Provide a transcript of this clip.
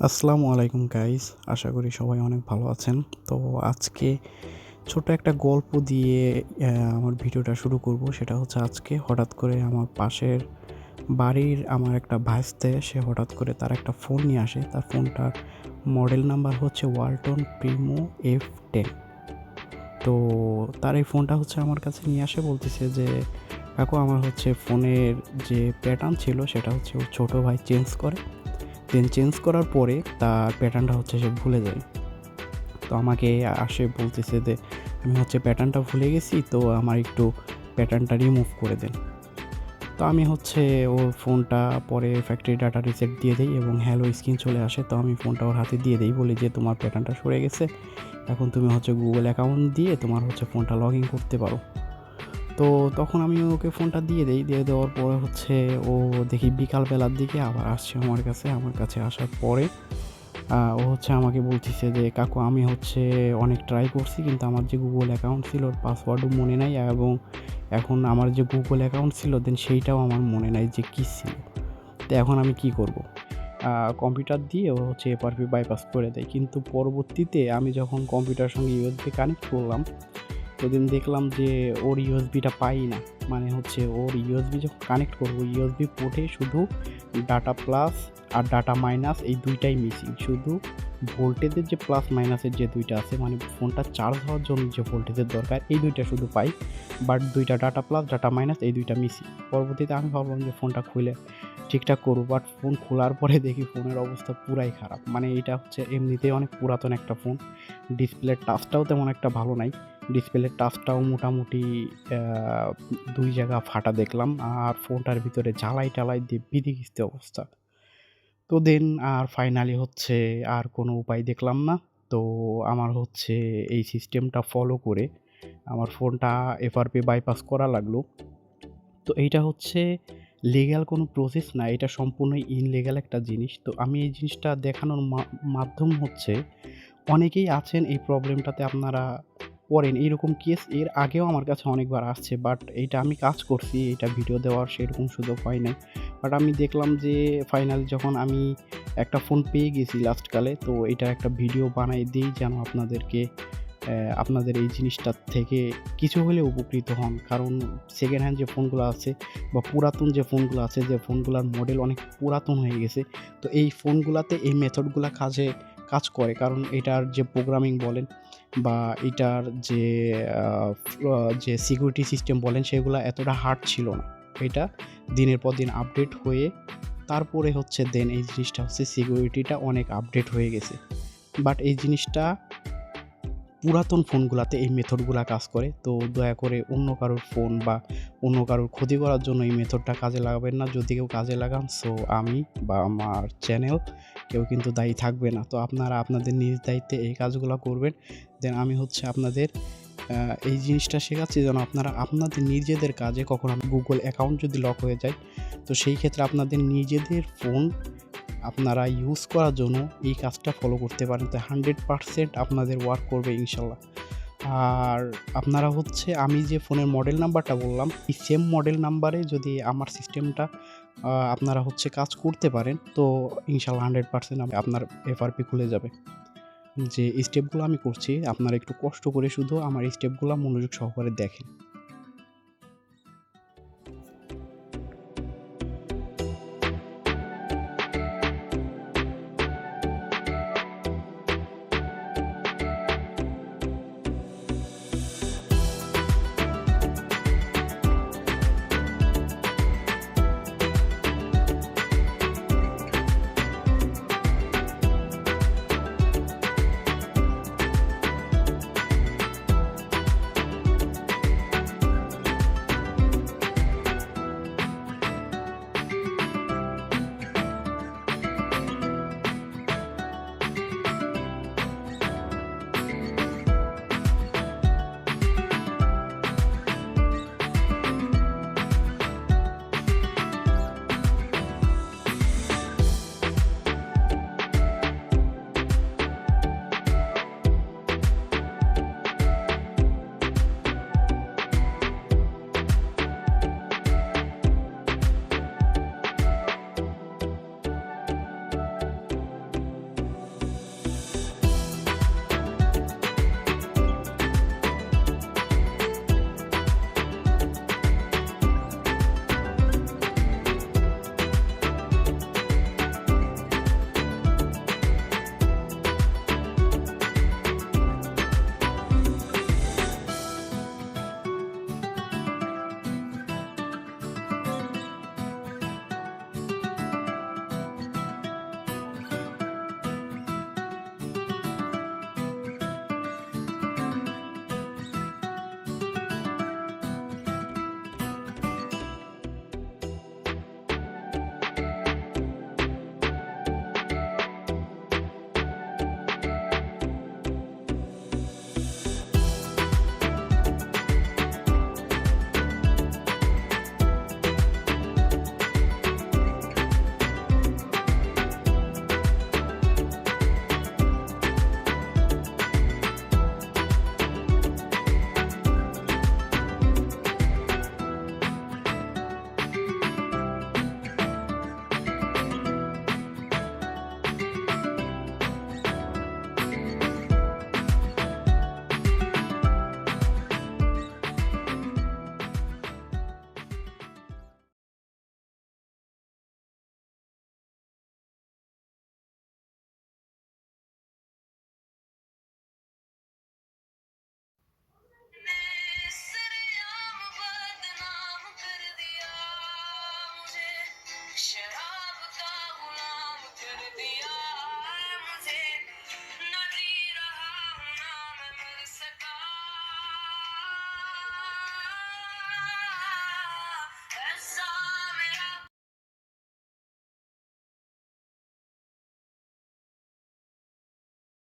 আসসালামু আলাইকুম গাইস, আশা করি সবাই অনেক ভালো আছেন। তো আজকে ছোট একটা গল্প দিয়ে আমার ভিডিওটা শুরু করব। সেটা হচ্ছে আজকে হঠাৎ করে আমার পাশের বাড়ির আমার একটা ভাইস্তে সে হঠাৎ করে তার একটা ফোন নিয়ে আসে। তার ফোনটার মডেল নাম্বার হচ্ছে ওয়ালটন প্রিমো F10। তো তার এই ফোনটা হচ্ছে আমার কাছে নিয়ে আসে, বলতেছে যে কাকু আমার হচ্ছে ফোনের যে প্যাটার্ন ছিল সেটা হচ্ছে ওর ছোট ভাই চেঞ্জ করে, দেন চেঞ্জ করার পরে তার প্যাটার্নটা হচ্ছে সে ভুলে যায়। তো আমাকে আসে বলতেছে যে আমি হচ্ছে প্যাটার্নটা ভুলে গেছি, তো আমার একটু প্যাটার্নটা রিমুভ করে দেন। তো আমি হচ্ছে ওর ফোনটা পরে ফ্যাক্টরি ডাটা রিসেট দিয়ে দেই এবং হ্যালো স্ক্রিন চলে আসে। তো আমি ফোনটা ওর হাতে দিয়ে দেই, বলি যে তোমার প্যাটার্নটা সরে গেছে, এখন তুমি হচ্ছে গুগল অ্যাকাউন্ট দিয়ে তোমার হচ্ছে ফোনটা লগ ইন করতে পারো। তো তখন আমি ওকে ফোনটা দিয়ে দেই, দিয়ে দেওয়ার পরে হচ্ছে ও দেখি বিকালবেলার দিকে আবার আসছে আমার কাছে আসার পরে ও হচ্ছে আমাকে বলতেছে যে কাকু আমি হচ্ছে অনেক ট্রাই করছি, কিন্তু আমার যে গুগল অ্যাকাউন্ট ছিল ওর পাসওয়ার্ডও মনে নাই, এবং এখন আমার যে গুগল অ্যাকাউন্ট ছিল দেন সেইটাও আমার মনে নাই যে কী ছিল। তো এখন আমি কি করব? কম্পিউটার দিয়ে ও হচ্ছে এফআরপি বাইপাস করে দেয়, কিন্তু পরবর্তীতে আমি যখন কম্পিউটারের সঙ্গে ইউএসবি কানেক্ট করলাম, ওদিন দেখলাম যে ওর ইউএসবিটা পাই না। মানে হচ্ছে ওর ইউএসবি যখন কানেক্ট করবো, ইউএসবি পোর্টে শুধু ডাটা প্লাস আর ডাটা মাইনাস এই দুইটাই মিসিং। শুধু ভোল্টেজের যে প্লাস মাইনাসের যে দুইটা আছে, মানে ফোনটা চার্জ হওয়ার জন্য যে ভোল্টেজের দরকার, এই দুইটা শুধু পাই। বাট দুইটা ডাটা প্লাস ডাটা মাইনাস এই দুইটা মিসিং। পরবর্তীতে আমি ভাবলাম যে ফোনটা খুলে ঠিকঠাক করবো, বাট ফোন খোলার পরে দেখি ফোনের অবস্থা পুরাই খারাপ। মানে এটা হচ্ছে এমনিতেই অনেক পুরাতন একটা ফোন, ডিসপ্লের টাচটাও তেমন একটা ভালো নাই। ডিসপ্লের টাচটাও মোটামুটি ২ জায়গা ফাটা দেখলাম। আর ফোনটার ভিতরে জ্বালাই-টালাই দিয়ে বিধিকিস্তি অবস্থা। তো দেন আর ফাইনালি হচ্ছে আর কোনো উপায় দেখলাম না। তো আমার হচ্ছে এই সিস্টেমটা ফলো করে আমার ফোনটা এফআরপি বাইপাস করা লাগলো। তো এইটা হচ্ছে লিগ্যাল কোনো প্রসেস না, এটা সম্পূর্ণই ইনলিগ্যাল একটা জিনিস। তো আমি এই জিনিসটা দেখানোর মাধ্যম হচ্ছে অনেকেই আছেন এই প্রবলেমটাতে আপনারা পড়েন। এইরকম কেস এর আগেও আমার কাছে অনেকবার আসছে, বাট এইটা আমি কাজ করছি, এটা ভিডিও দেওয়ার সেরকম সুযোগ হয় নাই। বাট আমি দেখলাম যে ফাইনালি যখন আমি একটা ফোন পেয়ে গেছি লাস্টকালে, তো এটার একটা ভিডিও বানাই দেই যেন আপনাদের এই জিনিসটার থেকে কিছু হলেও উপকৃত হন। কারণ সেকেন্ড হ্যান্ড যে ফোনগুলো আছে বা পুরাতন যে ফোনগুলো আছে, যে ফোনগুলার মডেল অনেক পুরাতন হয়ে গেছে, তো এই ফোনগুলাতে এই মেথডগুলা কাজ করে। কারণ এটার যে প্রোগ্রামিং বলেন বা এটার যে সিকিউরিটি সিস্টেম বলেন, সেগুলা এতটা হার্ড ছিল না। এটা দিনের পর দিন আপডেট হয়ে তারপরে হচ্ছে দেন এই জিনিসটা হচ্ছে সিকিউরিটিটা অনেক আপডেট হয়ে গেছে। বাট এই জিনিসটা পুরাতন ফোনগুলাতে এই মেথডগুলা কাজ করে। তো দয়া করে অন্য কারোর ফোন বা অন্য কারোর ক্ষতি করার জন্য এই মেথডটা কাজে লাগাবেন না। যদি কেউ কাজে লাগান, সো আমি বা আমার চ্যানেল কেউ কিন্তু দায়ী থাকবে না। তো আপনারা আপনাদের নিজ দায়িত্বে এই কাজগুলা করবেন। দেন আমি হচ্ছে আপনাদের এই জিনিসটা শেখাচ্ছি যেন আপনারা আপনাদের নিজেদের কাজে কখনো গুগল অ্যাকাউন্ট যদি লক হয়ে যায়, তো সেই ক্ষেত্রে আপনাদের নিজেদের ফোন আপনারা ইউজ করার জন্য এই কাজটা ফলো করতে পারেন। তো 100% আপনাদের ওয়ার্ক করবে ইনশাল্লাহ। আর আপনারা হচ্ছে আমি যে ফোনের মডেল নাম্বারটা বললাম, এই সেম মডেল নাম্বারে যদি আমার সিস্টেমটা আপনারা হচ্ছে কাজ করতে পারেন, তো ইনশাল্লাহ 100% আপনার এফআরপি খুলে যাবে। যে স্টেপগুলো আমি করছি, আপনারা একটু কষ্ট করে শুধু আমার স্টেপগুলো মনোযোগ সহকারে দেখেন।